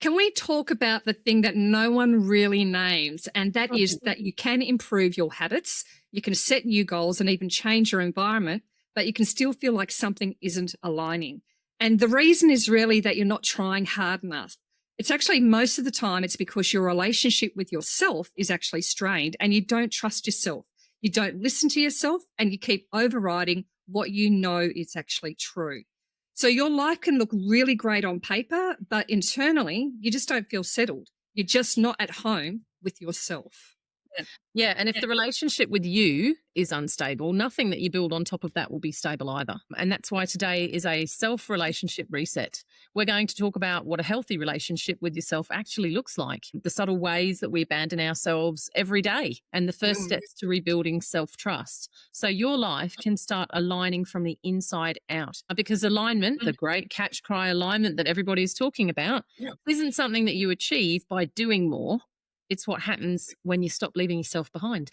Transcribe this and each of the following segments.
Can we talk about the thing that no one really names? And that is Mhm. that you can improve your habits, you can set new goals and even change your environment, but you can still feel like something isn't aligning. And the reason is really that you're not trying hard enough. It's actually most of the time, it's because your relationship with yourself is actually strained and you don't trust yourself. You don't listen to yourself and you keep overriding what you know is actually true. So your life can look really great on paper, but internally, you just don't feel settled. You're just not at home with yourself. Yeah. Yeah, and if the relationship with you is unstable, nothing that you build on top of that will be stable either. And that's why today is a self-relationship reset. We're going to talk about what a healthy relationship with yourself actually looks like, the subtle ways that we abandon ourselves every day, and the first steps to rebuilding self-trust. So your life can start aligning from the inside out. Because alignment, the great catch cry alignment that everybody is talking about, isn't something that you achieve by doing more. It's what happens when you stop leaving yourself behind.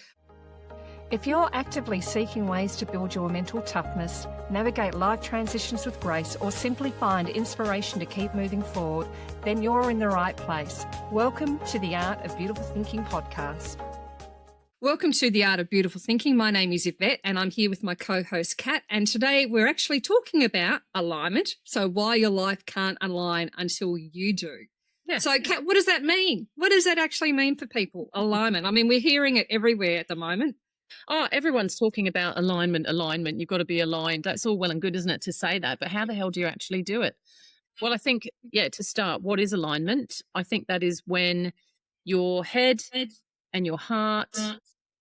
If you're actively seeking ways to build your mental toughness, navigate life transitions with grace, or simply find inspiration to keep moving forward, then you're in the right place. Welcome to the Art of Beautiful Thinking podcast. Welcome to the Art of Beautiful Thinking. My name is Yvette and I'm here with my co-host Kat. And today we're actually talking about alignment. So why your life can't align until you do. Yeah. So Kat, what does that mean? What does that actually mean for people? Alignment. I mean, we're hearing it everywhere at the moment. Oh, everyone's talking about alignment. You've got to be aligned. That's all well and good, isn't it, to say that? But how the hell do you actually do it? Well, I think, to start, what is alignment? I think that is when your head and your heart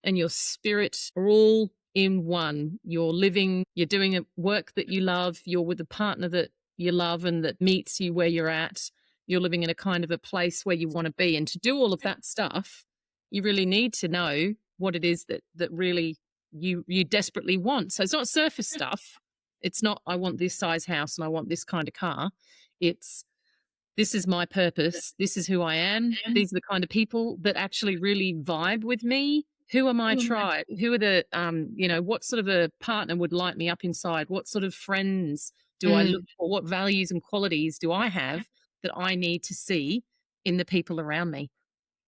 and your spirit are all in one. You're living, you're doing a work that you love, you're with a partner that you love and that meets you where you're at. You're living in a kind of a place where you want to be. And to do all of that stuff, you really need to know what it is that really you desperately want. So it's not surface stuff. It's not, I want this size house and I want this kind of car. It's, this is my purpose. This is who I am. These are the kind of people that actually really vibe with me. Who are my tribe? Who are the, what sort of a partner would light me up inside? What sort of friends do I look for? What values and qualities do I have that I need to see in the people around me?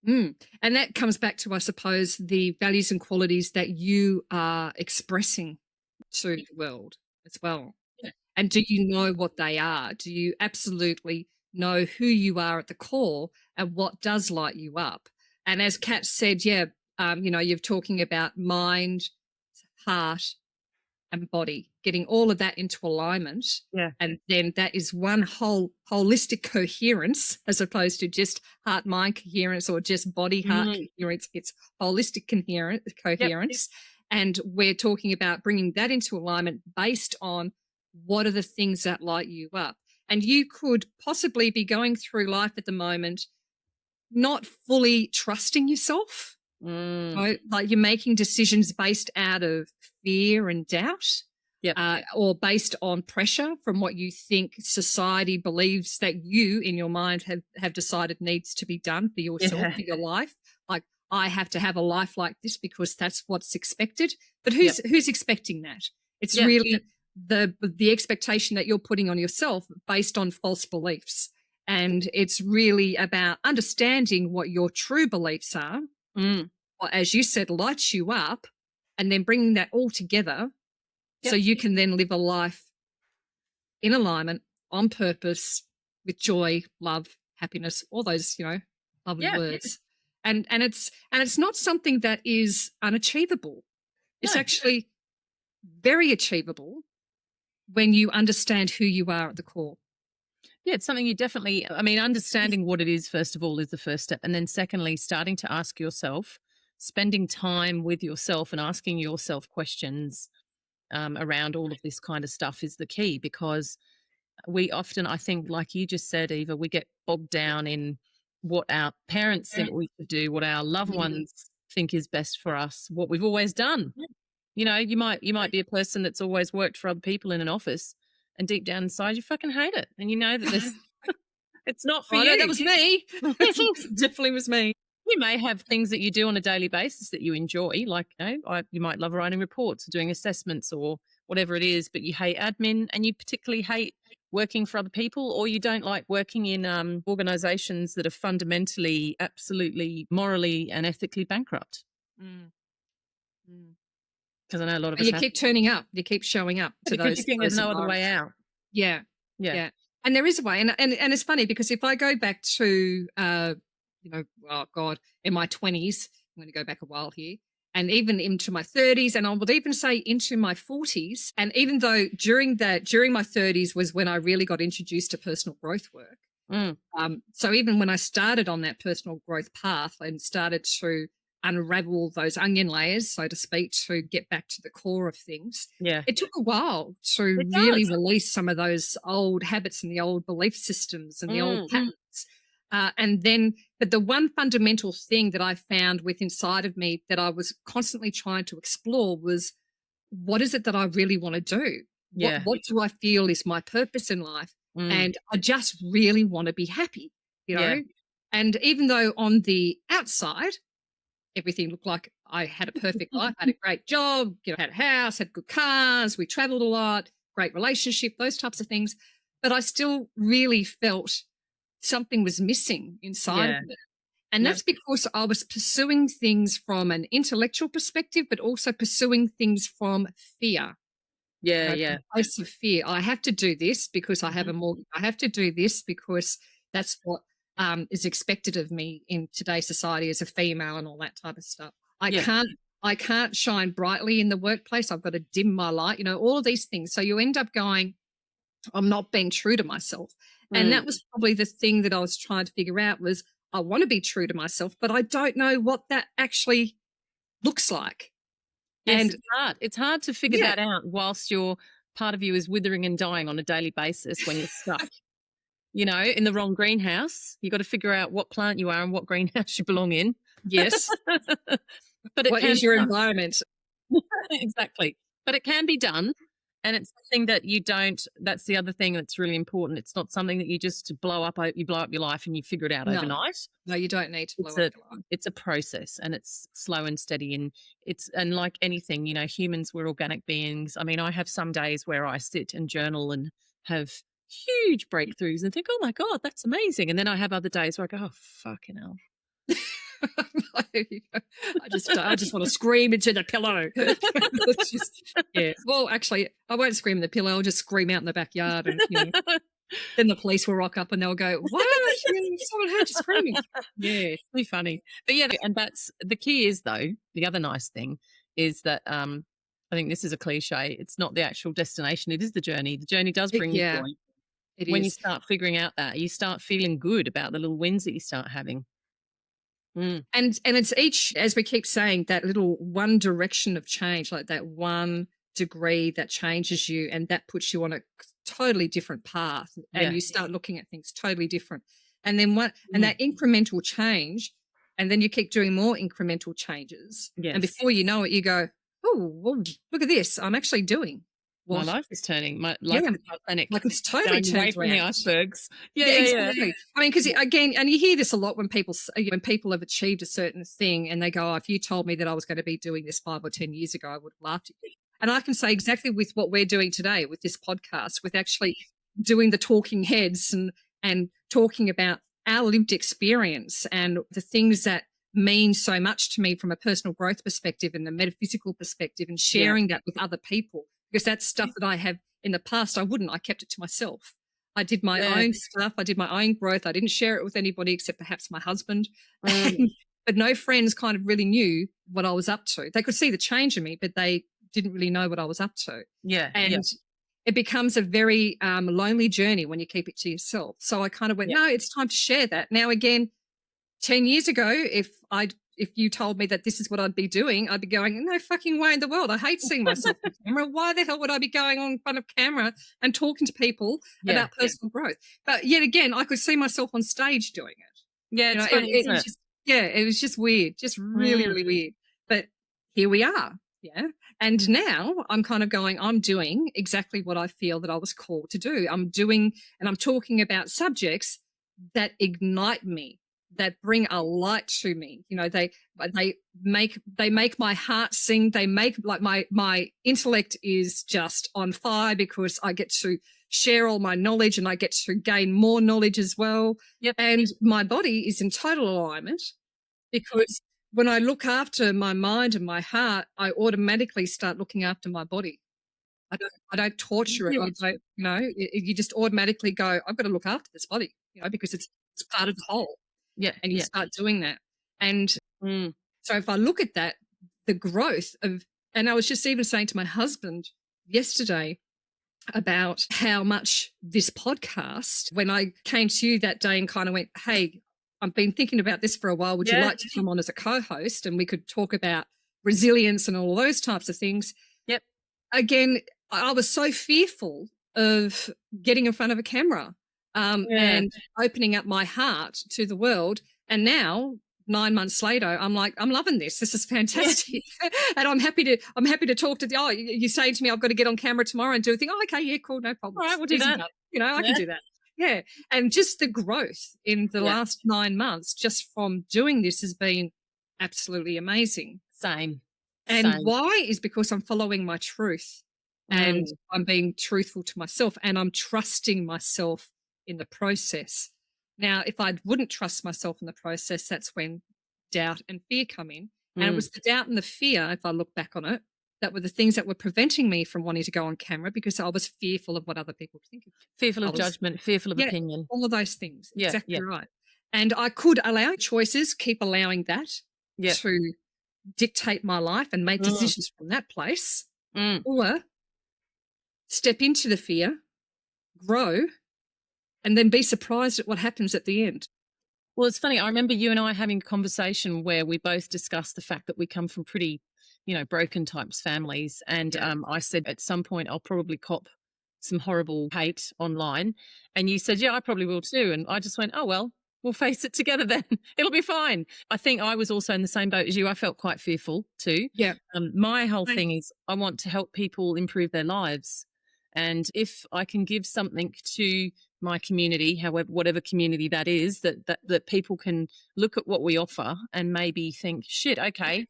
And that comes back to, I suppose, the values and qualities that you are expressing to the world as well. Yeah. And do you know what they are? Do you absolutely know who you are at the core and what does light you up? And as Kat said, you're talking about mind, heart, and body, getting all of that into alignment. Yeah. And then that is one whole holistic coherence as opposed to just heart mind coherence or just body heart coherence. It's holistic coherence. And we're talking about bringing that into alignment based on what are the things that light you up. And you could possibly be going through life at the moment not fully trusting yourself. Right? Like you're making decisions based out of fear and doubt, or based on pressure from what you think society believes that you in your mind have decided needs to be done for yourself, for your life. Like, I have to have a life like this because that's what's expected. But who's expecting that? It's really the expectation that you're putting on yourself based on false beliefs. And it's really about understanding what your true beliefs are. Or as you said, lights you up, and then bringing that all together so you can then live a life in alignment, on purpose, with joy, love, happiness, all those, lovely words. And it's not something that is unachievable. It's actually very achievable when you understand who you are at the core. Yeah, it's something you definitely, understanding what it is, first of all, is the first step. And then secondly, starting to ask yourself, spending time with yourself and asking yourself questions around all of this kind of stuff is the key, because we often, I think, like you just said, Eva, we get bogged down in what our parents think we should do, what our loved ones think is best for us, what we've always done. You know, you might be a person that's always worked for other people in an office, and deep down inside you fucking hate it, and you know that this it's not for you. No, that was me. Definitely was me. You may have things that you do on a daily basis that you enjoy, like, you might love writing reports or doing assessments or whatever it is, but you hate admin and you particularly hate working for other people, or you don't like working in organizations that are fundamentally, absolutely morally and ethically bankrupt. Because I know a lot of And us you keep turning up, you keep showing up to because you think there's no other way out. Yeah. And there is a way. And it's funny because if I go back to, oh God, in my 20s, I'm going to go back a while here, and even into my 30s, and I would even say into my 40s. And even though during my 30s was when I really got introduced to personal growth work. So even when I started on that personal growth path and started to unravel those onion layers, so to speak, to get back to the core of things. Yeah. It took a while to really release some of those old habits and the old belief systems and the old patterns. But the one fundamental thing that I found with inside of me that I was constantly trying to explore was, what is it that I really want to do? Yeah. What do I feel is my purpose in life? And I just really want to be happy, you know? Yeah. And even though on the outside, everything looked like I had a perfect life. I had a great job, had a house, had good cars, we traveled a lot, great relationship, those types of things. But I still really felt something was missing inside of me. And that's because I was pursuing things from an intellectual perspective, but also pursuing things from fear. Yeah, From a place of fear. I have to do this because I have a mortgage. I have to do this because that's what is expected of me in today's society as a female and all that type of stuff. I can't shine brightly in the workplace. I've got to dim my light, all of these things. So you end up going, I'm not being true to myself. And that was probably the thing that I was trying to figure out was I want to be true to myself, but I don't know what that actually looks like. Yes, and it's hard. It's hard to figure that out whilst your part of you is withering and dying on a daily basis when you're stuck. In the wrong greenhouse. You've got to figure out what plant you are and what greenhouse you belong in. Yes. But what is your environment? Exactly. But it can be done. And it's something that you don't, that's the other thing that's really important. It's not something that you just blow up your life and you figure it out overnight. No, you don't need to blow up your life. It's a process, and it's slow and steady. And like anything, humans, we're organic beings. I mean, I have some days where I sit and journal and have huge breakthroughs and think, oh my God, that's amazing. And then I have other days where I go, oh, fucking hell. I just want to scream into the pillow. Well, actually, I won't scream in the pillow. I'll just scream out in the backyard, and then the police will rock up and they'll go, "What? Someone heard you screaming." Yeah, it's really funny. But and that's the key. Is though the other nice thing is that I think this is a cliche. It's not the actual destination; it is the journey. The journey does bring you joy. When you start figuring out that, you start feeling good about the little wins that you start having. And it's each, as we keep saying, that little one direction of change, like that 1 degree that changes you and that puts you on a totally different path, and you start looking at things totally different. And then and that incremental change, and then you keep doing more incremental changes. Yes. And before you know it, you go, oh, well, look at this. I'm actually doing. My life is turning. My life is Titanic. Like it's totally turned away from the icebergs. Exactly. Yeah. I mean, because again, and you hear this a lot when people have achieved a certain thing and they go, oh, if you told me that I was going to be doing this 5 or 10 years ago, I would have laughed at you. And I can say exactly with what we're doing today with this podcast, with actually doing the talking heads and talking about our lived experience and the things that mean so much to me from a personal growth perspective and a metaphysical perspective, and sharing that with other people. Because that's stuff that I have in the past, I kept it to myself. I did my own stuff. I did my own growth. I didn't share it with anybody except perhaps my husband. But no friends kind of really knew what I was up to. They could see the change in me, but they didn't really know what I was up to. And it becomes a very lonely journey when you keep it to yourself. So I kind of went, no, it's time to share that. Now, again, 10 years ago, if you told me that this is what I'd be doing, I'd be going, no fucking way in the world. I hate seeing myself on camera. Why the hell would I be going on in front of camera and talking to people about personal growth? But yet again, I could see myself on stage doing it. Yeah, it's funny, isn't it? It was just weird, just really, really weird. But here we are. Yeah. And now I'm kind of going, I'm doing exactly what I feel that I was called to do. I'm doing, and I'm talking about subjects that ignite me, that bring a light to me. They make my heart sing. They make like my intellect is just on fire because I get to share all my knowledge and I get to gain more knowledge as well. Yep. And my body is in total alignment because when I look after my mind and my heart, I automatically start looking after my body. I don't torture it. I don't, you just automatically go, I've got to look after this body, because it's part of the whole. Yeah. And you start doing that. And so if I look at that, the growth of, and I was just even saying to my husband yesterday about how much this podcast, when I came to you that day and kind of went, hey, I've been thinking about this for a while. Would you like to come on as a co-host? And we could talk about resilience and all those types of things. Yep. Again, I was so fearful of getting in front of a camera and opening up my heart to the world. And now, 9 months later, I'm like, I'm loving this. This is fantastic. And I'm happy to talk to you're saying to me, I've got to get on camera tomorrow and do a thing. Oh, okay. Yeah, cool. No problem. All right, we'll do that. I can do that. Yeah. And just the growth in the last 9 months just from doing this has been absolutely amazing. Same. Why is because I'm following my truth and I'm being truthful to myself and I'm trusting myself in the process. Now, if I wouldn't trust myself in the process, that's when doubt and fear come in. And it was the doubt and the fear, if I look back on it, that were the things that were preventing me from wanting to go on camera because I was fearful of what other people think of me. Fearful of judgment, fearful of opinion. All of those things. Yeah, exactly right. And I could allow choices, keep allowing that to dictate my life and make decisions from that place, or step into the fear, grow, and then be surprised at what happens at the end. Well, it's funny. I remember you and I having a conversation where we both discussed the fact that we come from pretty, broken types families. And I said at some point I'll probably cop some horrible hate online. And you said, yeah, I probably will too. And I just went, oh, well, we'll face it together then. It'll be fine. I think I was also in the same boat as you. I felt quite fearful too. Yeah. My whole thing is I want to help people improve their lives. And if I can give something to my community, however, whatever community that is, that people can look at what we offer and maybe think, shit, okay,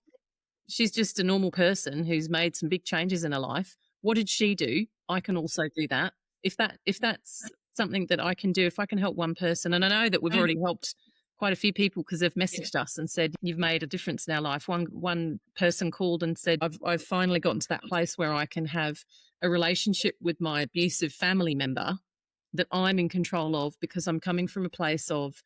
she's just a normal person who's made some big changes in her life. What did she do? I can also do that. If that's something that I can do, if I can help one person, and I know that we've already helped quite a few people because they've messaged us and said, you've made a difference in our life. One person called and said, I've finally gotten to that place where I can have a relationship with my abusive family member that I'm in control of because I'm coming from a place of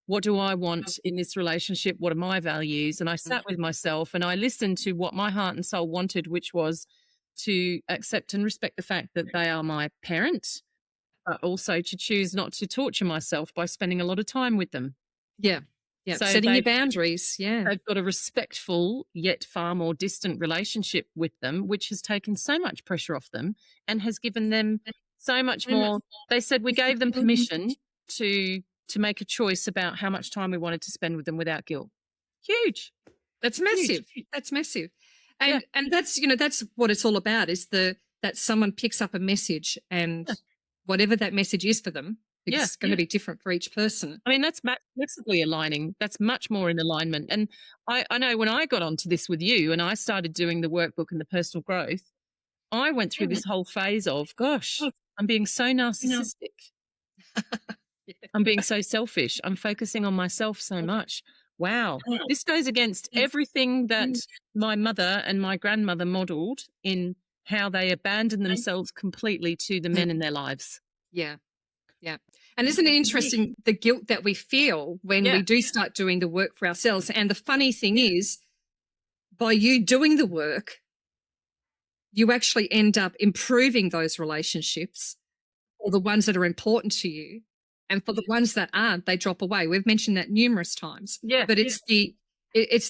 what do I want in this relationship? What are my values? And I sat with myself and I listened to what my heart and soul wanted, which was to accept and respect the fact that they are my parents, but also to choose not to torture myself by spending a lot of time with them. Yeah. Yeah. So setting your boundaries. Yeah. They've got a respectful yet far more distant relationship with them, which has taken so much pressure off them and has given them so much more. They said we gave them permission to make a choice about how much time we wanted to spend with them without guilt. Huge. That's massive. Huge. That's massive. And that's, that's what it's all about is that someone picks up a message and whatever that message is for them, it's going to be different for each person. I mean, that's massively aligning. That's much more in alignment. And I know when I got onto this with you and I started doing the workbook and the personal growth, I went through this whole phase of, gosh, I'm being so narcissistic. I'm being so selfish. I'm focusing on myself so much. Wow. This goes against everything that my mother and my grandmother modeled in how they abandon themselves completely to the men in their lives. Yeah. Yeah. And isn't it interesting the guilt that we feel when we do start doing the work for ourselves? And the funny thing is, by you doing the work, you actually end up improving those relationships or the ones that are important to you. And for the ones that aren't, they drop away. We've mentioned that numerous times. Yeah. But it's the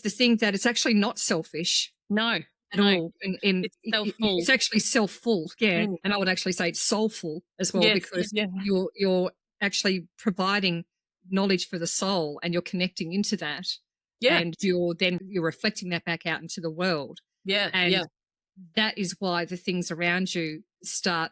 thing that it's actually not selfish. No. At all. It's self-full. It's actually self-full, and I would actually say it's soulful as well because you're actually providing knowledge for the soul and you're connecting into that, and you're reflecting that back out into the world. And that is why the things around you start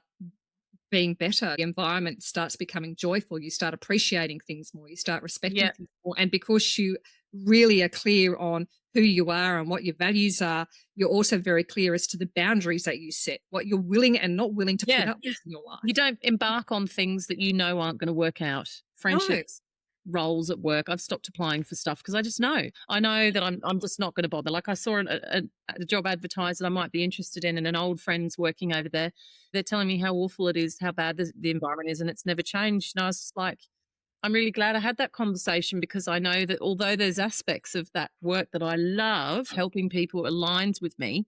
being better. The environment starts becoming joyful. You start appreciating things more. You start respecting things more, and because you really are clear on who you are and what your values are, you're also very clear as to the boundaries that you set, what you're willing and not willing to put up with in your life. You don't embark on things that you know aren't going to work out. Friendships, roles at work. I've stopped applying for stuff because I just know. I know that I'm just not going to bother. Like I saw a job advertised that I might be interested in, and an old friend's working over there. They're telling me how awful it is, how bad the environment is, and it's never changed. And I was just like, I'm really glad I had that conversation, because I know that although there's aspects of that work that I love, helping people aligns with me,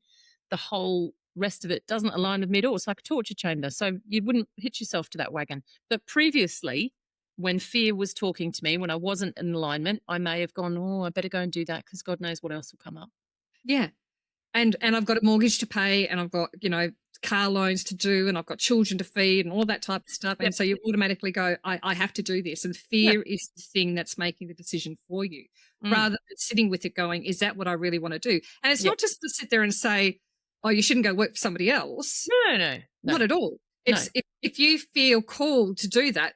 the whole rest of it doesn't align with me at all. It's like a torture chamber. So you wouldn't hitch yourself to that wagon. But previously, when fear was talking to me, when I wasn't in alignment, I may have gone, oh, I better go and do that because God knows what else will come up. Yeah. And I've got a mortgage to pay, and I've got, car loans to do, and I've got children to feed and all that type of stuff. And so you automatically go, I have to do this. And fear is the thing that's making the decision for you, rather than sitting with it going, is that what I really want to do? And it's not just to sit there and say, oh, you shouldn't go work for somebody else. No. Not at all. It's if you feel called to do that,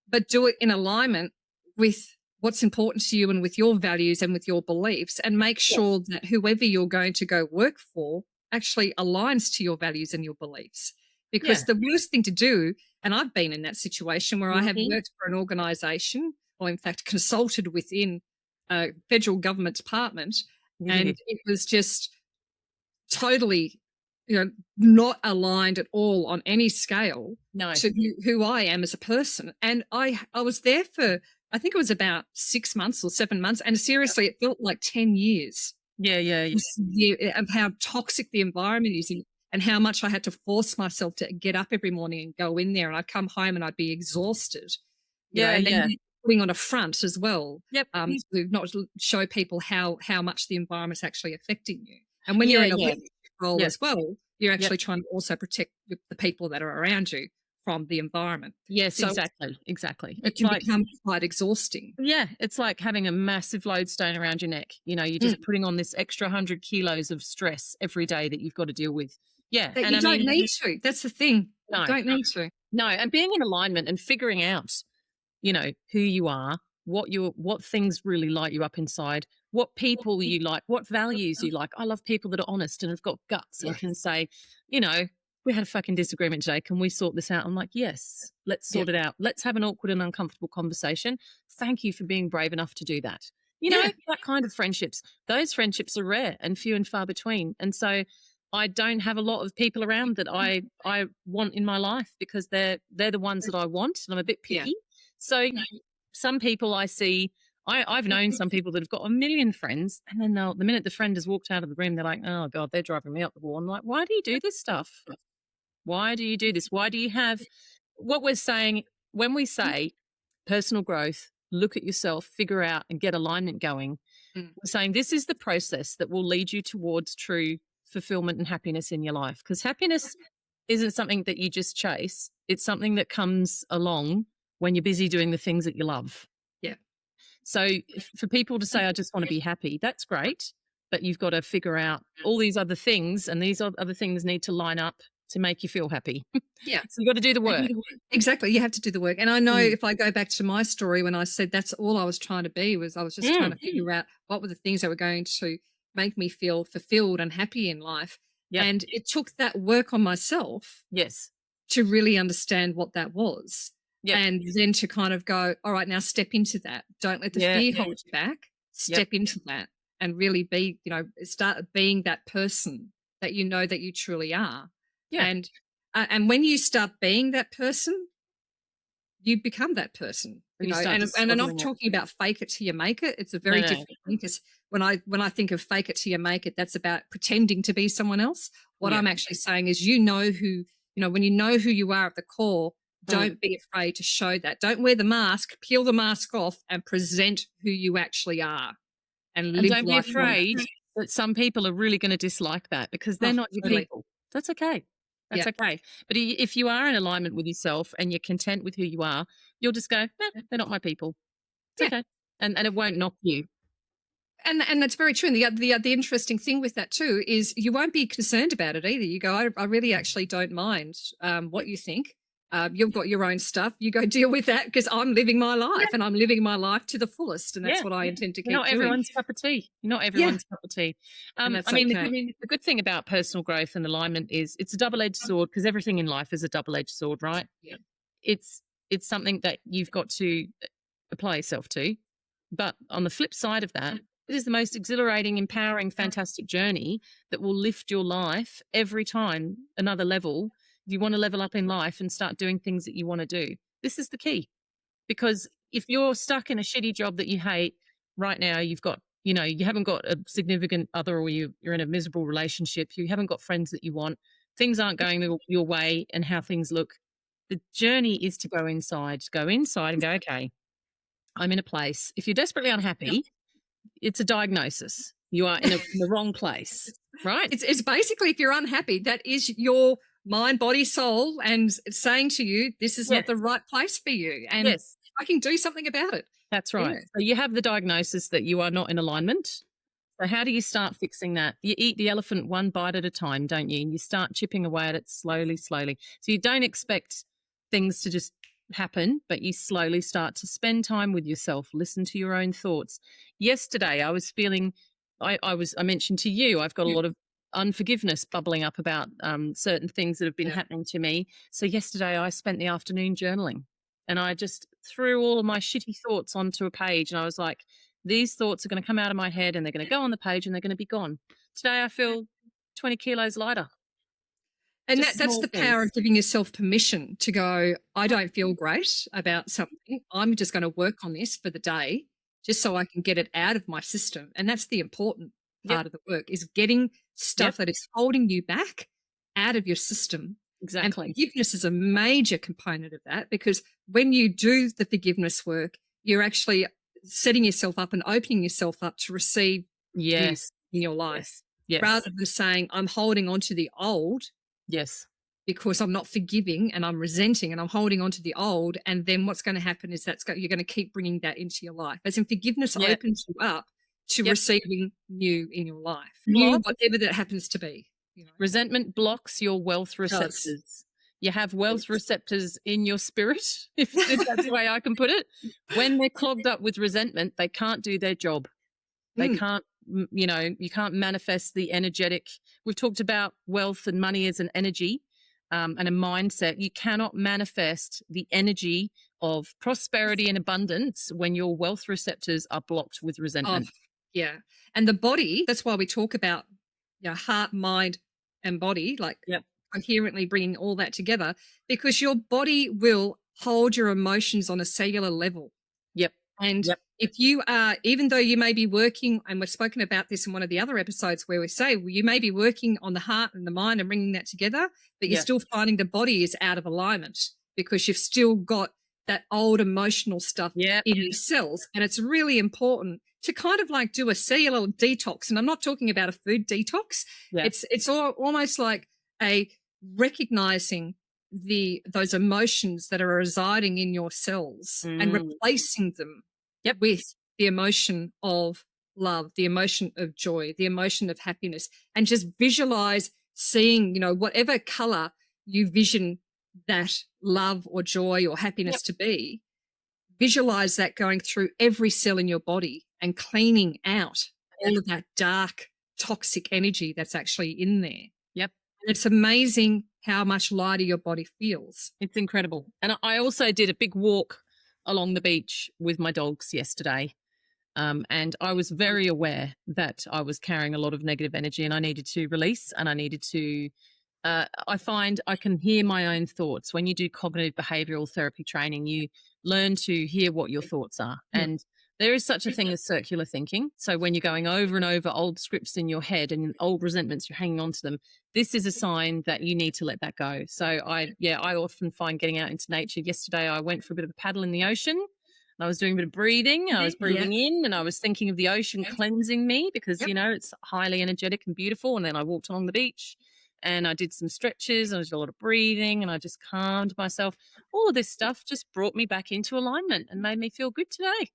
but do it in alignment with what's important to you and with your values and with your beliefs, and make sure that whoever you're going to go work for actually aligns to your values and your beliefs. Because the worst thing to do, and I've been in that situation where I have worked for an organisation, or in fact consulted within a federal government department, and it was just totally, not aligned at all on any scale to who I am as a person. And I was there for, I think it was about 6 months or 7 months. And seriously, it felt like 10 years. Of how toxic the environment is, and how much I had to force myself to get up every morning and go in there. And I'd come home and I'd be exhausted. And then putting on a front as well. To not show people how much the environment's actually affecting you. And when you're in a leadership role as well, you're actually trying to also protect the people that are around you from the environment. Yes, so exactly. It can become quite exhausting. Yeah, it's like having a massive lodestone around your neck. You're just putting on this extra 100 kilos of stress every day that you've got to deal with. Yeah. That you don't need to. That's the thing. No, you don't need to. No, and being in alignment and figuring out, who you are, what things really light you up inside, what people you like, what values you like. I love people that are honest and have got guts and can say, we had a fucking disagreement today. Can we sort this out? I'm like, yes, let's sort it out. Let's have an awkward and uncomfortable conversation. Thank you for being brave enough to do that. That kind of friendships, those friendships are rare and few and far between. And so I don't have a lot of people around that I want in my life, because they're the ones that I want, and I'm a bit picky. So some people I see, I've known some people that have got a million friends, and then the minute the friend has walked out of the room, they're like, oh God, they're driving me up the wall. I'm like, why do you do this stuff? Why do you do this? Why do you have what we're saying when we say personal growth, look at yourself, figure out and get alignment going? We're saying this is the process that will lead you towards true fulfillment and happiness in your life, because happiness isn't something that you just chase. It's something that comes along when you're busy doing the things that you love. So for people to say, I just want to be happy, that's great, but you've got to figure out all these other things, and these other things need to line up to make you feel happy. So you've got to do the work. Exactly. You have to do the work. And I know if I go back to my story, when I said that's all I was trying to be, was I was just trying to figure out what were the things that were going to make me feel fulfilled and happy in life. And it took that work on myself to really understand what that was. And then to kind of go, all right, now step into that. Don't let the fear hold you back. Step into that and really be, start being that person that that you truly are. And when you start being that person, you become that person. And I'm not talking about fake it till you make it. It's a very different thing, because when I think of fake it till you make it, that's about pretending to be someone else. What I'm actually saying is, when you know who you are at the core, don't be afraid to show that. Don't wear the mask, peel the mask off and present who you actually are. And live don't be afraid that some people are really going to dislike that, because they're not your people. That's okay. That's okay. But if you are in alignment with yourself and you're content with who you are, you'll just go, they're not my people. It's okay. And it won't knock you. And that's very true. And the interesting thing with that too is you won't be concerned about it either. You go, I really actually don't mind what you think. You've got your own stuff. You go deal with that, because I'm living my life and I'm living my life to the fullest. And that's what I intend to keep Not doing. everyone's cup of tea. Not everyone's cup of tea. And that's I mean, okay. the good thing about personal growth and alignment is it's a double-edged sword, because everything in life is a double-edged sword, right? Yeah. It's something that you've got to apply yourself to. But on the flip side of that, it is the most exhilarating, empowering, fantastic journey that will lift your life every time another level. If you want to level up in life and start doing things that you want to do, this is the key. Because if you're stuck in a shitty job that you hate right now, you've got, you haven't got a significant other, or you're in a miserable relationship, you haven't got friends that you want, things aren't going your way and how things look. The journey is to go inside and go, okay, I'm in a place. If you're desperately unhappy, it's a diagnosis. You are in the wrong place, right? It's basically, if you're unhappy, that is your mind, body, soul, and it's saying to you, this is not the right place for you. And I can do something about it. That's right. Yeah. So you have the diagnosis that you are not in alignment. So how do you start fixing that? You eat the elephant one bite at a time, don't you? And you start chipping away at it slowly, slowly. So you don't expect things to just happen, but you slowly start to spend time with yourself, listen to your own thoughts. Yesterday, I was feeling, I mentioned to you, I've got a lot of unforgiveness bubbling up about certain things that have been happening to me. So yesterday I spent the afternoon journaling, and I just threw all of my shitty thoughts onto a page, and I was like, these thoughts are going to come out of my head and they're going to go on the page and they're going to be gone. Today I feel 20 kilos lighter. And that's the power of giving yourself permission to go, I don't feel great about something. I'm just going to work on this for the day, just so I can get it out of my system. And that's the important part of the work, is getting stuff that is holding you back out of your system. Exactly. And forgiveness is a major component of that, because when you do the forgiveness work, you're actually setting yourself up and opening yourself up to receive this in your life. Yes. Rather than saying, I'm holding on to the old. Yes. Because I'm not forgiving and I'm resenting and I'm holding on to the old. And then what's going to happen is you're going to keep bringing that into your life. As in, forgiveness opens you up to receiving new in your life, new whatever that happens to be. Resentment blocks your wealth receptors. You have wealth receptors in your spirit, if that's the way I can put it. When they're clogged up with resentment, they can't do their job. They can't, you can't manifest the energetic. We've talked about wealth and money as an energy and a mindset. You cannot manifest the energy of prosperity and abundance when your wealth receptors are blocked with resentment. Yeah. And the body, that's why we talk about heart, mind, and body, coherently bringing all that together, because your body will hold your emotions on a cellular level. And if you are, even though you may be working, and we've spoken about this in one of the other episodes where we say, well, you may be working on the heart and the mind and bringing that together, but you're still finding the body is out of alignment because you've still got that old emotional stuff in your cells. And it's really important to kind of like do a cellular detox. And I'm not talking about a food detox. It's almost like a recognizing those emotions that are residing in your cells and replacing them with the emotion of love, the emotion of joy, the emotion of happiness, and just visualize seeing, whatever color you vision that love or joy or happiness to be, visualize that going through every cell in your body and cleaning out all of that dark, toxic energy that's actually in there. And it's amazing how much lighter your body feels. It's incredible. And I also did a big walk along the beach with my dogs yesterday. And I was very aware that I was carrying a lot of negative energy and I needed to release, and I needed to, I find I can hear my own thoughts. When you do cognitive behavioral therapy training, you learn to hear what your thoughts are. And there is such a thing as circular thinking. So when you're going over and over old scripts in your head and old resentments, you're hanging on to them, this is a sign that you need to let that go. So I often find getting out into nature. Yesterday, I went for a bit of a paddle in the ocean. And I was doing a bit of breathing. I was breathing in and I was thinking of the ocean cleansing me because, it's highly energetic and beautiful. And then I walked along the beach and I did some stretches and I did a lot of breathing and I just calmed myself. All of this stuff just brought me back into alignment and made me feel good today.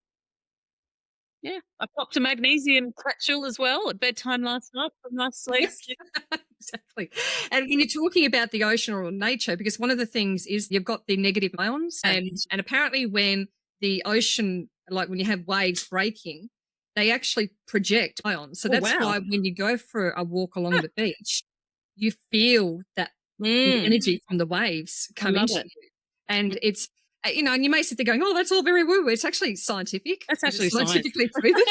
Yeah, I popped a magnesium capsule as well at bedtime last night for my sleep. Exactly. And when you're talking about the ocean or nature, because one of the things is you've got the negative ions, and apparently when the ocean, like when you have waves breaking, they actually project ions. So that's why when you go for a walk along the beach, you feel that energy from the waves come into you. And it's, you know, and you may sit there going, oh, that's all very woo-woo. It's actually scientific. That's actually scientifically proven.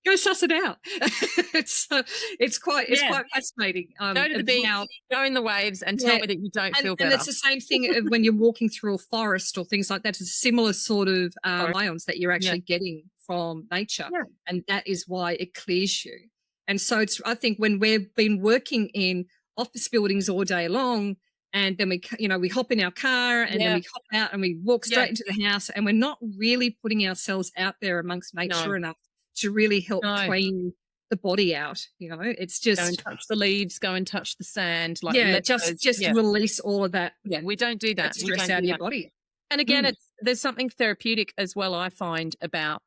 Go suss it out. It's quite fascinating. Go to the beach, go in the waves, and tell me that you don't feel better. And it's the same thing of when you're walking through a forest or things like that. It's a similar sort of ions that you're actually getting from nature, and that is why it clears you. And so it's, I think, when we've been working in office buildings all day long, and then we hop in our car and then we hop out and we walk straight into the house, and we're not really putting ourselves out there amongst nature enough to really help clean the body out. You know, it's just go and touch the leaves, go and touch the sand. Like just release all of that. Yeah, we don't do that. Stress out of your body. And again, there's something therapeutic as well, I find, about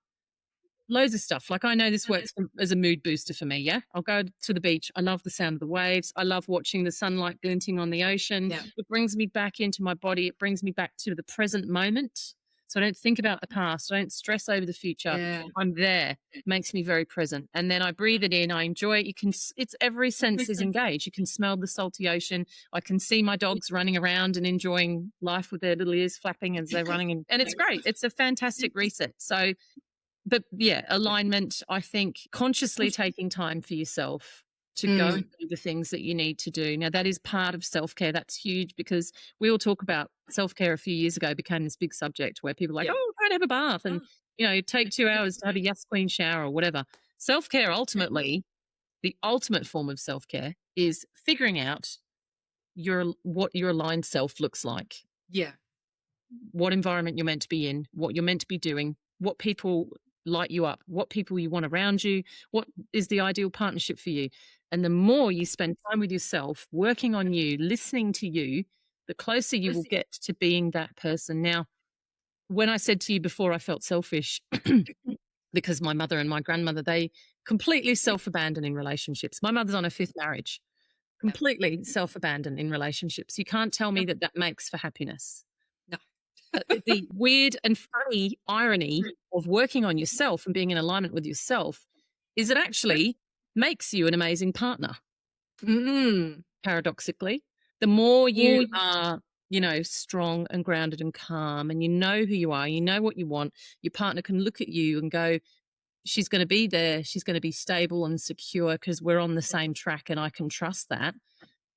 loads of stuff. Like I know this works as a mood booster for me. Yeah. I'll go to the beach. I love the sound of the waves. I love watching the sunlight glinting on the ocean. Yeah. It brings me back into my body. It brings me back to the present moment. So I don't think about the past. I don't stress over the future. Yeah. I'm there. It makes me very present. And then I breathe it in. I enjoy it. It's every sense is engaged. You can smell the salty ocean. I can see my dogs running around and enjoying life with their little ears flapping as they're running. And it's great. It's a fantastic reset. So, but yeah, alignment, I think consciously taking time for yourself to go and do the things that you need to do. Now, that is part of self-care. That's huge, because we all talk about self-care a few years ago, became this big subject where people are like, oh, don't have a bath and, take 2 hours to have a yes queen shower or whatever. Self-care, ultimately, the ultimate form of self-care is figuring out what your aligned self looks like. Yeah. What environment you're meant to be in, what you're meant to be doing, what people light you up, what people you want around you, what is the ideal partnership for you. And the more you spend time with yourself, working on you, listening to you, the closer you will get to being that person. Now, when I said to you before I felt selfish, because my mother and my grandmother, they completely self-abandon in relationships. My mother's on her 5th marriage, completely self-abandon in relationships. You can't tell me that makes for happiness. No. The weird and funny irony of working on yourself and being in alignment with yourself is it actually makes you an amazing partner. Paradoxically, the more you are, strong and grounded and calm, and you know who you are, you know what you want, your partner can look at you and go, she's going to be there, she's going to be stable and secure because we're on the same track and I can trust that.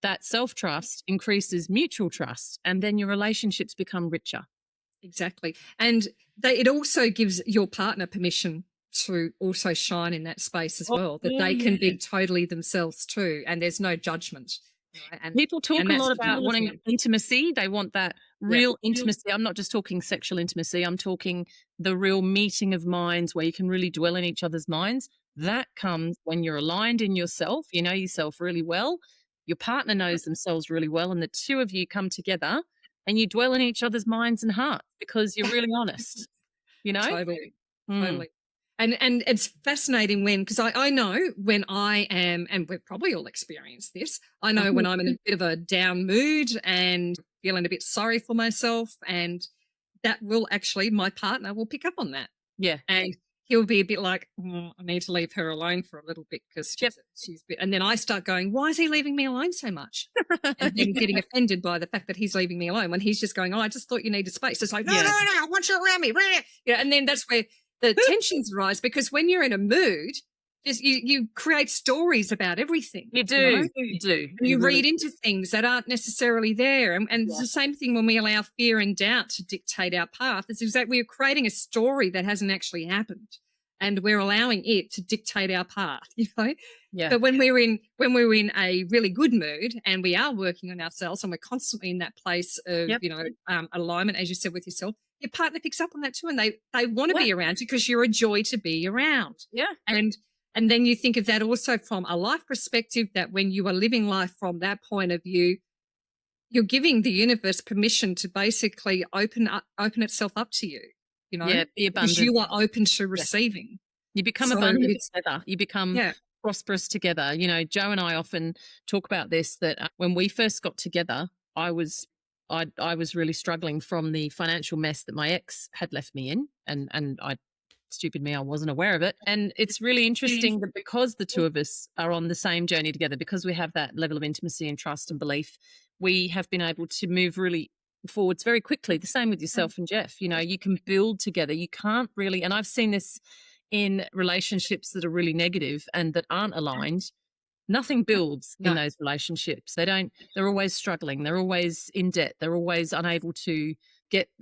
That self-trust increases mutual trust, and then your relationships become richer. Exactly. And it also gives your partner permission to also shine in that space as well, that they can be totally themselves too, and there's no judgment. And people talk a lot about wanting intimacy. They want that real intimacy. I'm not just talking sexual intimacy. I'm talking the real meeting of minds where you can really dwell in each other's minds. That comes when you're aligned in yourself. You know yourself really well. Your partner knows themselves really well, and the two of you come together and you dwell in each other's minds and hearts because you're really honest. Totally. And it's fascinating because I know when I am, and we've probably all experienced this, I know when I'm in a bit of a down mood and feeling a bit sorry for myself, and that will actually, my partner will pick up on that. Yeah. And he'll be a bit like, I need to leave her alone for a little bit because she's a bit, and then I start going, why is he leaving me alone so much? And then getting offended by the fact that he's leaving me alone when he's just going, I just thought you needed space. It's like, no, I want you around me. Yeah. And then that's where the tensions arise, because when you're in a mood, you create stories about everything. You do. You do. And you read into things that aren't necessarily there. And it's the same thing when we allow fear and doubt to dictate our path. It's exactly, we're creating a story that hasn't actually happened, and we're allowing it to dictate our path, Yeah. But when we're in a really good mood and we are working on ourselves and we're constantly in that place of, alignment, as you said, with yourself, your partner picks up on that too, and they want to be around you because you're a joy to be around. Yeah. And then you think of that also from a life perspective, that when you are living life from that point of view, you're giving the universe permission to basically open itself up to you, be abundant. Because you are open to receiving. You become abundant together. You become prosperous together. You know, Joe and I often talk about this, that when we first got together, I was really struggling from the financial mess that my ex had left me in, and stupid me, I wasn't aware of it. And it's really interesting that because the two of us are on the same journey together, because we have that level of intimacy and trust and belief, we have been able to move really forwards very quickly. The same with yourself and Jeff. You know, you can build together. You can't really, and I've seen this in relationships that are really negative and that aren't aligned. Nothing builds in those relationships. They're always struggling. They're always in debt. They're always unable to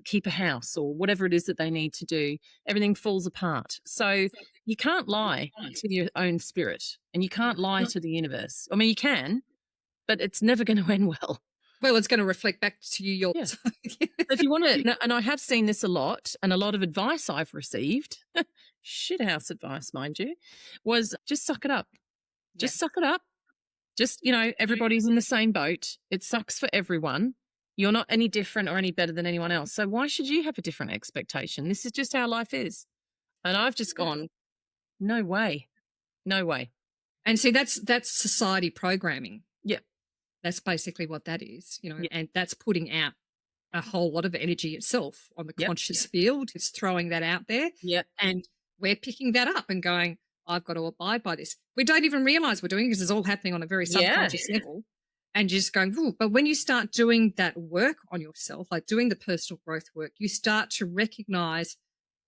keep a house or whatever it is that they need to do. Everything falls apart. So you can't lie to your own spirit, and you can't lie to the universe. I mean, you can, but it's never going to end well. Well, it's going to reflect back to you. Yeah. If you want to, and I have seen this a lot, and a lot of advice I've received, shithouse advice, mind you, was just suck it up. Just suck it up. Just, you know, everybody's in the same boat. It sucks for everyone. You're not any different or any better than anyone else. So why should you have a different expectation? This is just how life is. And I've just gone, no way. No way. And see, that's society programming. Yeah. That's basically what that is, you know, and that's putting out a whole lot of energy itself on the conscious field. It's throwing that out there. Yeah. And we're picking that up and going, I've got to abide by this. We don't even realize we're doing it because it's all happening on a very subconscious level. And just going, ooh. But when you start doing that work on yourself, like doing the personal growth work, you start to recognize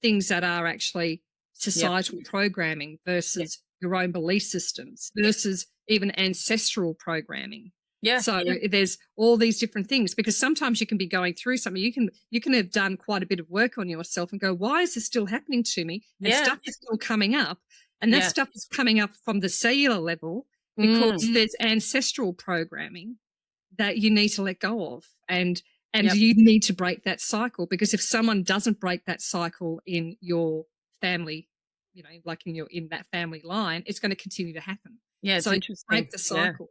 things that are actually societal programming versus your own belief systems versus even ancestral programming. Yeah. So there's all these different things, because sometimes you can be going through something. You can have done quite a bit of work on yourself and go, why is this still happening to me? And stuff is still coming up. And that stuff is coming up from the cellular level because there's ancestral programming that you need to let go of. And you need to break that cycle, because if someone doesn't break that cycle in your family, you know, like in that family line, it's going to continue to happen. Yeah, it's so interesting. Break the cycle.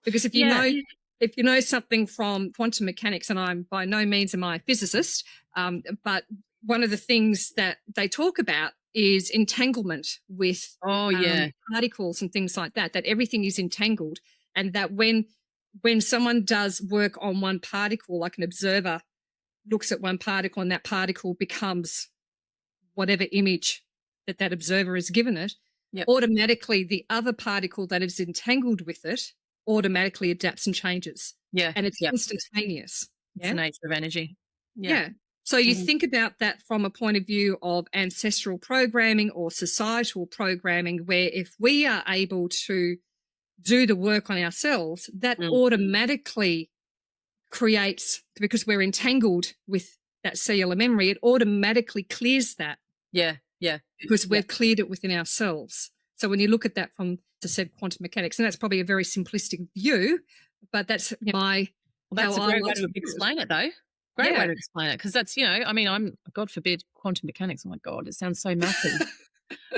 Because if you know something from quantum mechanics, and I'm by no means am I a physicist, but one of the things that they talk about is entanglement with particles and things like that, that everything is entangled, and that when someone does work on one particle, like an observer looks at one particle and that particle becomes whatever image that observer has given it, automatically the other particle that is entangled with it automatically adapts and changes. Yeah. And it's instantaneous. It's the nature of energy. Yeah. So you think about that from a point of view of ancestral programming or societal programming, where if we are able to do the work on ourselves, that automatically creates, because we're entangled with that cellular memory, it automatically clears that. Yeah, yeah. Because we've cleared it within ourselves. So when you look at that from, as I said, quantum mechanics, and that's probably a very simplistic view, but that's my... Well, that's a great way to explain it, though. Great way to explain it, because that's, you know, I mean, I'm, God forbid, quantum mechanics. Oh my God, it sounds so massive.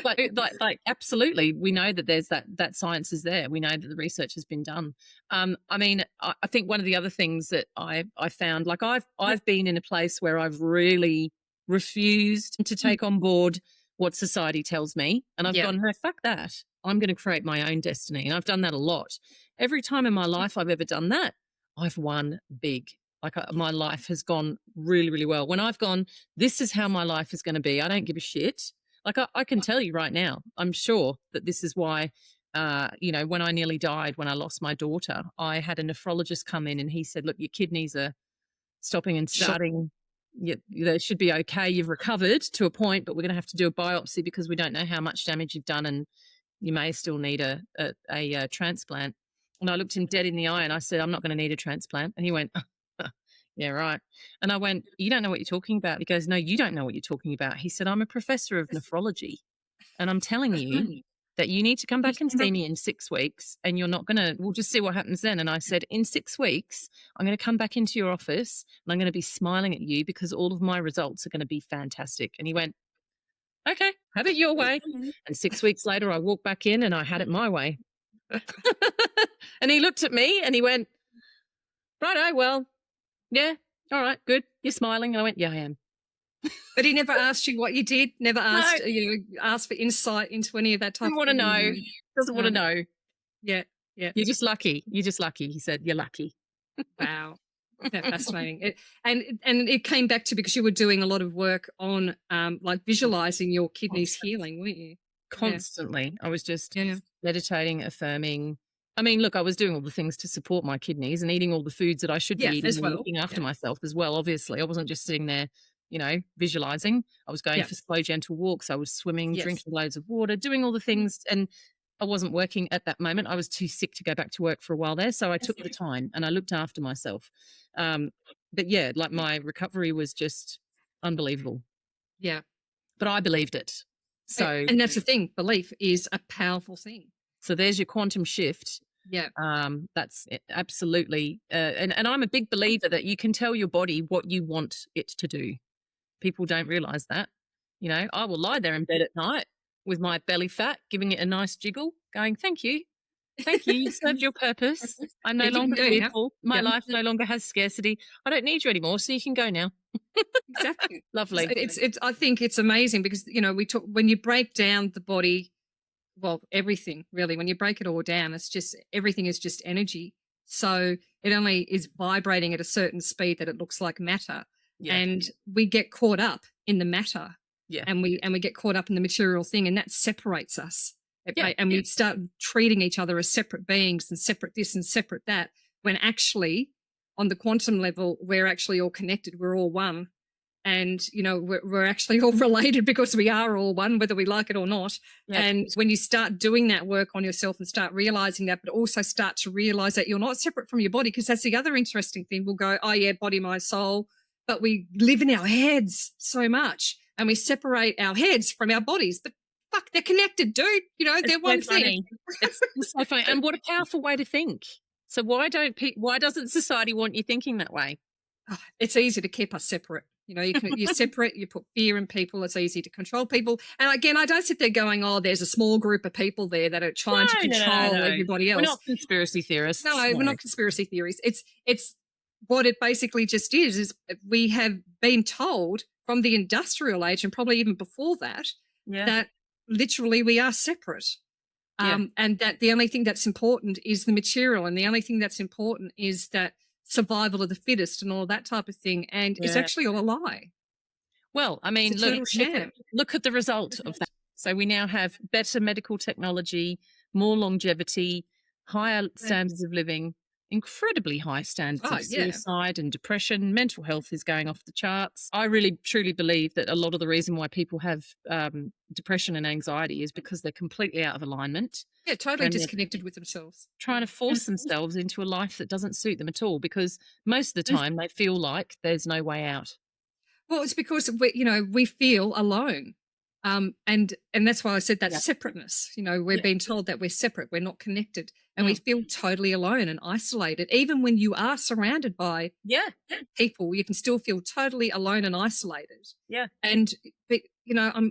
But like, absolutely, we know that there's that science is there. We know that the research has been done. I mean, I think one of the other things that I found, like I've been in a place where I've really refused to take on board what society tells me, and I've gone, no, fuck that. I'm going to create my own destiny, and I've done that a lot. Every time in my life I've ever done that, I've won big. Like my life has gone really, really well. When I've gone, this is how my life is going to be, I don't give a shit. Like I can tell you right now, I'm sure that this is why, you know, when I nearly died, when I lost my daughter, I had a nephrologist come in and he said, look, your kidneys are stopping and starting. They should be okay. You've recovered to a point, but we're going to have to do a biopsy because we don't know how much damage you've done, and you may still need a transplant. And I looked him dead in the eye and I said, I'm not going to need a transplant. And he went, yeah, right. And I went, you don't know what you're talking about. He goes, no, you don't know what you're talking about. He said, I'm a professor of nephrology, and I'm telling you that you need to come back and see me in 6 weeks, and you're not going to, we'll just see what happens then. And I said, in 6 weeks, I'm going to come back into your office and I'm going to be smiling at you because all of my results are going to be fantastic. And he went, okay, have it your way. And 6 weeks later, I walked back in and I had it my way. And he looked at me and he went, righto, well, yeah, all right, good. You're smiling. And I went, yeah, I am. But he never asked you what you did, never asked asked for insight into any of that type of thing. I want to know. Doesn't want to know. Yeah. Yeah. You're just lucky. You're just lucky. He said, you're lucky. Wow. That's fascinating. And it came back to, because you were doing a lot of work on like visualizing your kidneys healing, weren't you? Constantly. I was just Yeah. meditating, affirming. I mean, look, I was doing all the things to support my kidneys and eating all the foods that I should be eating as and well. looking after myself as well, obviously. I wasn't just sitting there, visualizing. I was going for slow, gentle walks. I was swimming, drinking loads of water, doing all the things. And I wasn't working at that moment. I was too sick to go back to work for a while there. So I took the time and I looked after myself. But yeah, like my recovery was just unbelievable. Yeah. But I believed it. So, and that's the thing. Belief is a powerful thing. So there's your quantum shift. Yeah. That's absolutely. And I'm a big believer that you can tell your body what you want it to do. People don't realize that. I will lie there in bed at night with my belly fat, giving it a nice jiggle, going, thank you. Thank you. You served your purpose. I'm no longer fearful. My life no longer has scarcity. I don't need you anymore, so you can go now. Exactly. Lovely. It's. I think it's amazing because, we talk, when you break down the body, well, everything really, when you break it all down, it's just, everything is just energy. So it only is vibrating at a certain speed that it looks like matter. Yeah. And we get caught up in the matter. Yeah. And we get caught up in the material thing, and that separates us. And we start treating each other as separate beings and separate this and separate that, when actually on the quantum level, we're actually all connected. We're all one. And, we're actually all related because we are all one, whether we like it or not. Yeah. And when you start doing that work on yourself and start realizing that, but also start to realize that you're not separate from your body, because that's the other interesting thing. We'll go, oh yeah, body, mind, soul. But we live in our heads so much, and we separate our heads from our bodies. But fuck, they're connected, dude. They're one thing. It's so funny. And what a powerful way to think. So why doesn't society want you thinking that way? Oh, it's easy to keep us separate. You separate, you put fear in people. It's easy to control people. And again, I don't sit there going, oh, there's a small group of people there that are trying to control everybody else. We're not conspiracy theorists. No, we're not conspiracy theories. It's what it basically just is we have been told from the industrial age, and probably even before that, that literally we are separate. And that the only thing that's important is the material, and the only thing that's important is that survival of the fittest and all that type of thing. And it's actually all a lie. Well, I mean, look at the result of that. So we now have better medical technology, more longevity, higher standards of living, incredibly high standards of suicide and depression. Mental health is going off the charts. I really, truly believe that a lot of the reason why people have depression and anxiety is because they're completely out of alignment. Yeah, totally disconnected with themselves. Trying to force themselves into a life that doesn't suit them at all, because most of the time they feel like there's no way out. Well, it's because we feel alone. And that's why I said that separateness. We're being told that we're separate, we're not connected, and we feel totally alone and isolated. Even when you are surrounded by people, you can still feel totally alone and isolated. Yeah. But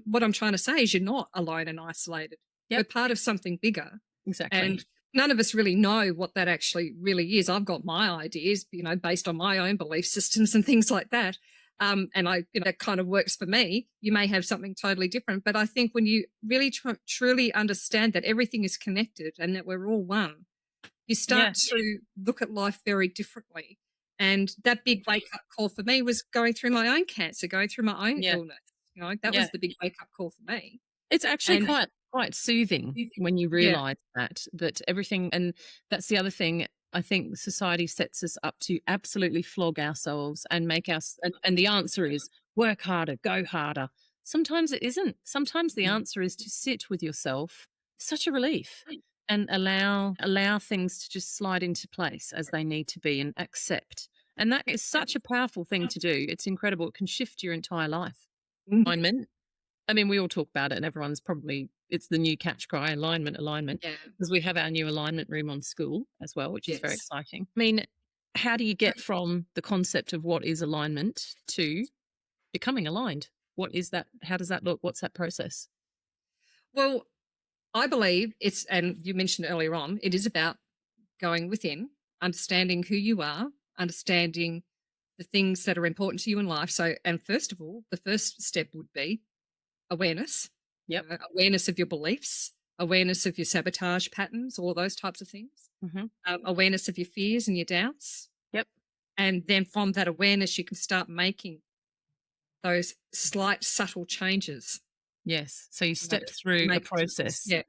what I'm trying to say is you're not alone and isolated. Yep. We're part of something bigger. Exactly. And none of us really know what that actually really is. I've got my ideas, based on my own belief systems and things like that. And that kind of works for me. You may have something totally different, but I think when you really truly understand that everything is connected and that we're all one, you start to look at life very differently. And that big wake-up call for me was going through my own cancer, going through my own illness. That was the big wake-up call for me. It's actually quite soothing when you realize that everything, and that's the other thing. I think society sets us up to absolutely flog ourselves and make us, and the answer is work harder, go harder. Sometimes it isn't. Sometimes the answer is to sit with yourself. Such a relief. And allow things to just slide into place as they need to be, and accept. And that is such a powerful thing to do. It's incredible. It can shift your entire life. Alignment. I mean, we all talk about it, and everyone's probably, it's the new catch cry, alignment, because we have our new alignment room on school as well, which is very exciting. I mean, how do you get from the concept of what is alignment to becoming aligned? What is that? How does that look? What's that process? Well, I believe it's, and you mentioned earlier on, it is about going within, understanding who you are, understanding the things that are important to you in life. So, and first of all, the first step would be awareness. Awareness of your beliefs, awareness of your sabotage patterns, all those types of things, awareness of your fears and your doubts. Yep. And then from that awareness, you can start making those slight, subtle changes. Yes. So you step through a process. Yeah.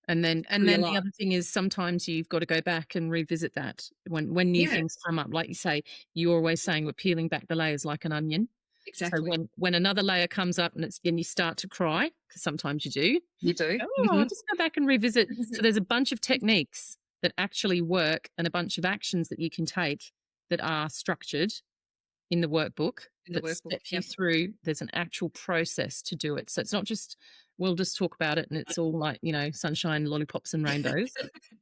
And then the other thing is sometimes you've got to go back and revisit that when new things come up. Like you say, you're always saying we're peeling back the layers like an onion. Exactly. So when another layer comes up and you start to cry, because sometimes you do. You do. I'll just go back and revisit. So there's a bunch of techniques that actually work and a bunch of actions that you can take that are structured in the workbook that step you through. There's an actual process to do it. So it's not just, we'll just talk about it and it's all like, sunshine, lollipops and rainbows.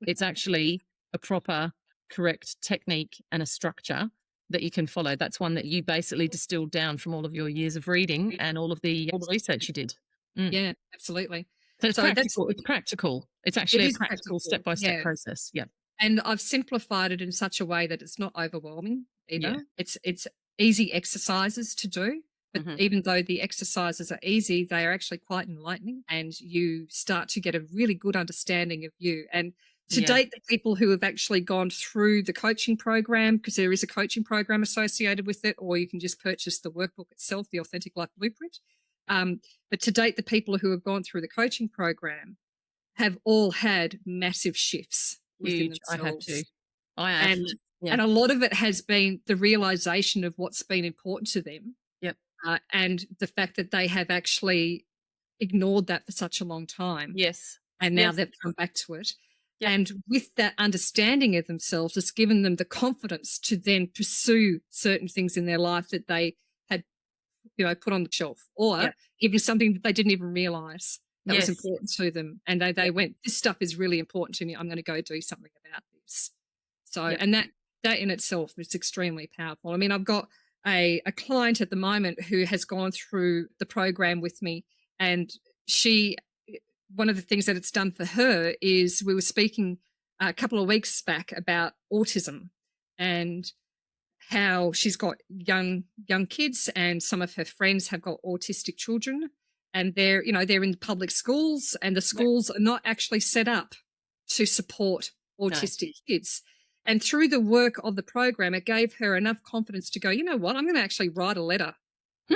It's actually a proper, correct technique and a structure that you can follow. That's one that you basically distilled down from all of your years of reading and all the research you did. Yeah, absolutely. So it's practical. It's practical. It's actually a practical step-by-step process. Yeah. And I've simplified it in such a way that it's not overwhelming either. Yeah. It's easy exercises to do, but even though the exercises are easy, they are actually quite enlightening, and you start to get a really good understanding of you. And to date, the people who have actually gone through the coaching program, because there is a coaching program associated with it, or you can just purchase the workbook itself, the Authentic Life Blueprint. But to date, the people who have gone through the coaching program have all had massive shifts within themselves. I have. And a lot of it has been the realization of what's been important to them. Yep. And the fact that they have actually ignored that for such a long time. Yes. And now they've come back to it. Yep. And with that understanding of themselves, it's given them the confidence to then pursue certain things in their life that they had, put on the shelf, or even something that they didn't even realize that was important to them. And they went, this stuff is really important to me. I'm going to go do something about this. So, and that in itself is extremely powerful. I mean, I've got a client at the moment who has gone through the program with me, and one of the things that it's done for her is we were speaking a couple of weeks back about autism and how she's got young kids, and some of her friends have got autistic children, and they're in public schools, and the schools are not actually set up to support autistic kids. And through the work of the program, it gave her enough confidence to go, you know what, I'm going to actually write a letter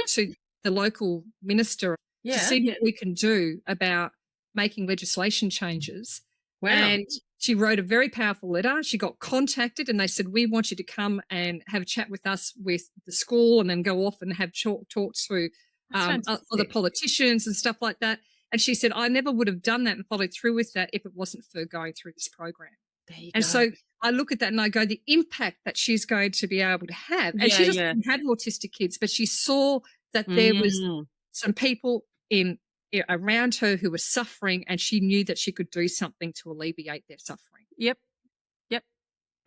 to the local minister to see what we can do about making legislation changes. Wow. And she wrote a very powerful letter. She got contacted and they said, we want you to come and have a chat with us with the school, and then go off and have talks through other politicians and stuff like that. And she said, I never would have done that and followed through with that if it wasn't for going through this program. So I look at that and I go, the impact that she's going to be able to have. And she doesn't have autistic kids, but she saw that there was some people around her who were suffering, and she knew that she could do something to alleviate their suffering. Yep.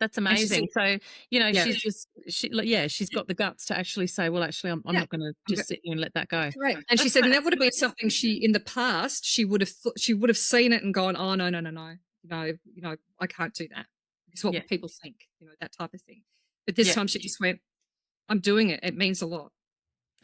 That's amazing. So, she's got the guts to actually say, well, actually, I'm not going to just sit here and let that go. Right. And she said, and that would have been something in the past, she would have seen it and gone, oh, no. I can't do that. It's what people think, that type of thing. But this time she just went, I'm doing it. It means a lot.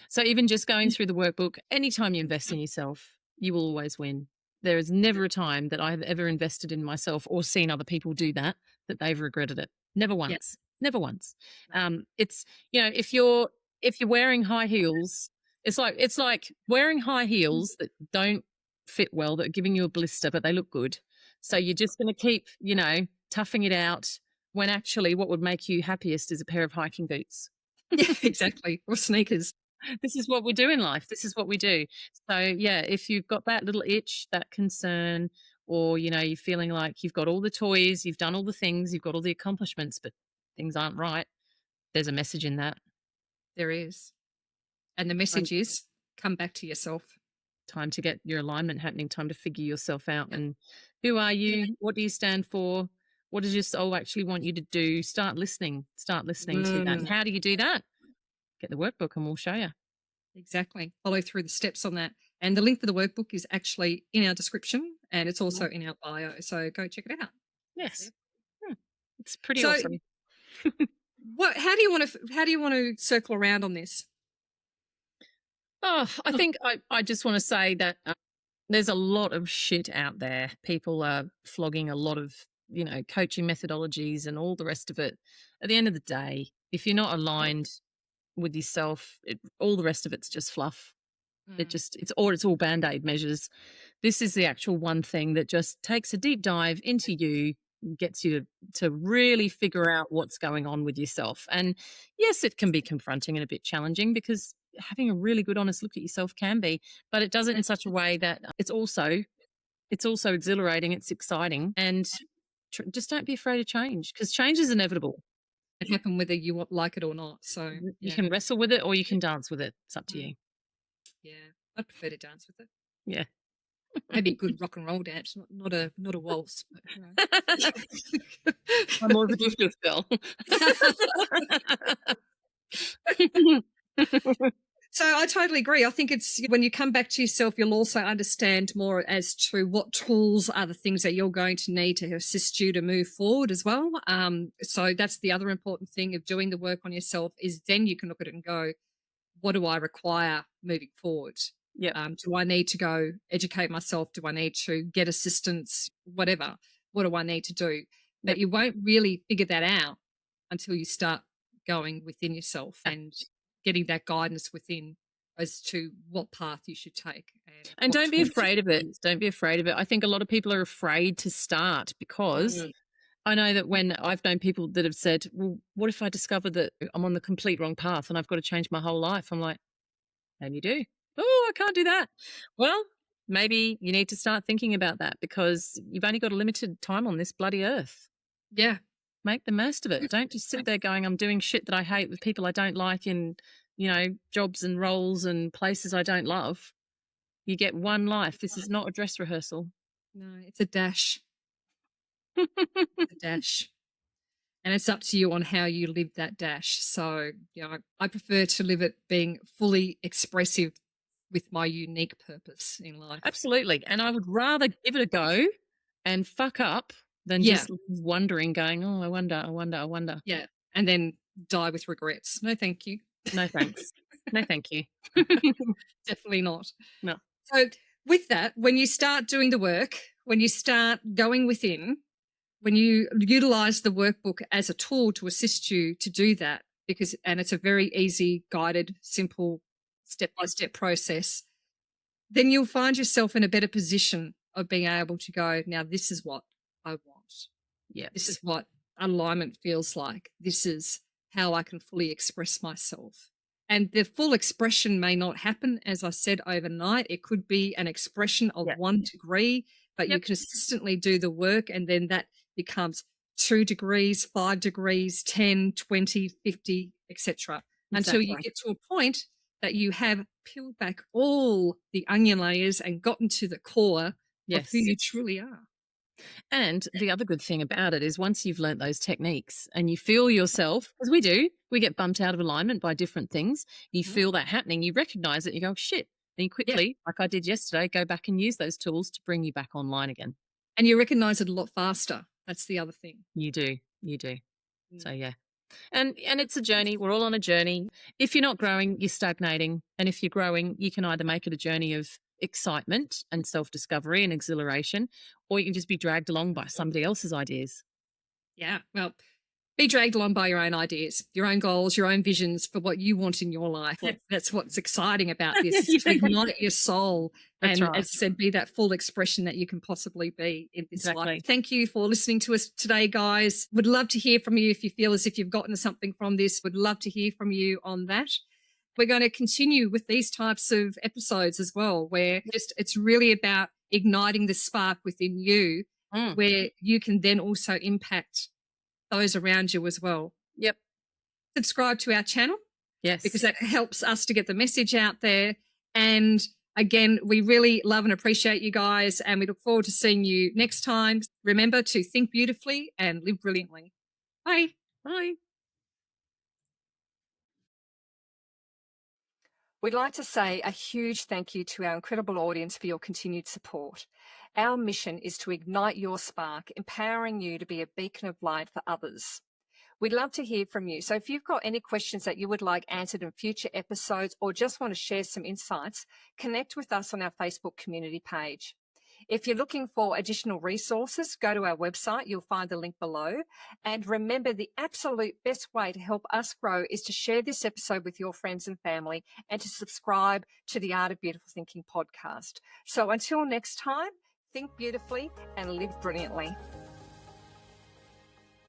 So even just going through the workbook, anytime you invest in yourself, you will always win. There is never a time that I have ever invested in myself or seen other people do that they've regretted it. Never once. Yes. Never once. It's, if you're wearing high heels, it's like wearing high heels that don't fit well, that are giving you a blister, but they look good. So you're just going to keep, toughing it out, when actually what would make you happiest is a pair of hiking boots. Yeah, exactly. Or sneakers. This is what we do in life. This is what we do. So, if you've got that little itch, that concern, or, you're feeling like you've got all the toys, you've done all the things, you've got all the accomplishments, but things aren't right, there's a message in that. There is. And the message is, come back to yourself. Time to get your alignment happening, time to figure yourself out. And who are you? What do you stand for? What does your soul actually want you to do? Start listening to that. And how do you do that? Get the workbook and we'll show you. Exactly. Follow through the steps on that. And the link for the workbook is actually in our description, and it's also in our bio. So go check it out. Yes. It's pretty awesome. How do you want to circle around on this? Oh, I think I just want to say that There's a lot of shit out there. People are flogging a lot of, coaching methodologies and all the rest of it. At the end of the day, if you're not aligned with yourself, all the rest of it's just fluff. It's all band-aid measures. This is the actual one thing that just takes a deep dive into you, gets you to really figure out what's going on with yourself. And yes, it can be confronting and a bit challenging, because having a really good honest look at yourself can be, but it does it in such a way that it's also exhilarating, it's exciting, and just don't be afraid of change, because change is inevitable. It happen whether you like it or not. So you can wrestle with it or you can dance with it. It's up to you. Yeah, I prefer to dance with it. Yeah. Maybe a good rock and roll dance, not a waltz. But, I'm more of a drift girl. So I totally agree. I think it's when you come back to yourself, you'll also understand more as to what tools are the things that you're going to need to assist you to move forward as well. So that's the other important thing of doing the work on yourself, is then you can look at it and go, what do I require moving forward? Yeah. Do I need to go educate myself? Do I need to get assistance? Whatever. What do I need to do? But you won't really figure that out until you start going within yourself and getting that guidance within as to what path you should take. And don't be afraid of it. Don't be afraid of it. I think a lot of people are afraid to start, because I know that when I've known people that have said, well, what if I discover that I'm on the complete wrong path and I've got to change my whole life? I'm like, and you do. Oh, I can't do that. Well, maybe you need to start thinking about that, because you've only got a limited time on this bloody earth. Yeah. Make the most of it. Don't just sit there going, I'm doing shit that I hate with people I don't like in, jobs and roles and places I don't love. You get one life. This is not a dress rehearsal. No, it's a dash. It's a dash. And it's up to you on how you live that dash. So, I prefer to live it being fully expressive with my unique purpose in life. Absolutely. And I would rather give it a go and fuck up than just wondering, going, oh, I wonder. Yeah. And then die with regrets. No, thank you. No, thanks. No, thank you. Definitely not. No. So with that, when you start doing the work, when you start going within, when you utilize the workbook as a tool to assist you to do that, and it's a very easy, guided, simple, step-by-step process, then you'll find yourself in a better position of being able to go, now this is what I want. Yeah. This is what alignment feels like. This is how I can fully express myself. And the full expression may not happen, as I said, overnight. It could be an expression of 1 degree, but you consistently do the work, and then that becomes 2 degrees, 5 degrees, 10, 20, 50, etc. Until you get to a point that you have peeled back all the onion layers and gotten to the core of who you truly are. And the other good thing about it is, once you've learnt those techniques and you feel yourself, as we get bumped out of alignment by different things, you feel that happening, you recognize it, you go, oh, shit. Then you quickly, like I did yesterday, go back and use those tools to bring you back online again. And you recognize it a lot faster. That's the other thing. You do. So, yeah. And it's a journey. We're all on a journey. If you're not growing, you're stagnating. And if you're growing, you can either make it a journey of excitement and self-discovery and exhilaration, or you can just be dragged along by somebody else's ideas. Yeah, well, be dragged along by your own ideas, your own goals, your own visions for what you want in your life. Yes. That's what's exciting about this, is to ignite your soul. That's and, as I said, be that full expression that you can possibly be in this life. Thank you for listening to us today, guys. Would love to hear from you if you feel as if you've gotten something from this. Would love to hear from you on that. We're going to continue with these types of episodes as well, where it's really about igniting the spark within you, where you can then also impact those around you as well. Yep. Subscribe to our channel. Yes. Because that helps us to get the message out there. And again, we really love and appreciate you guys, and we look forward to seeing you next time. Remember to think beautifully and live brilliantly. Bye. Bye. We'd like to say a huge thank you to our incredible audience for your continued support. Our mission is to ignite your spark, empowering you to be a beacon of light for others. We'd love to hear from you. So if you've got any questions that you would like answered in future episodes or just want to share some insights, connect with us on our Facebook community page. If you're looking for additional resources, go to our website. You'll find the link below. And remember, the absolute best way to help us grow is to share this episode with your friends and family and to subscribe to the Art of Beautiful Thinking podcast. So until next time, think beautifully and live brilliantly.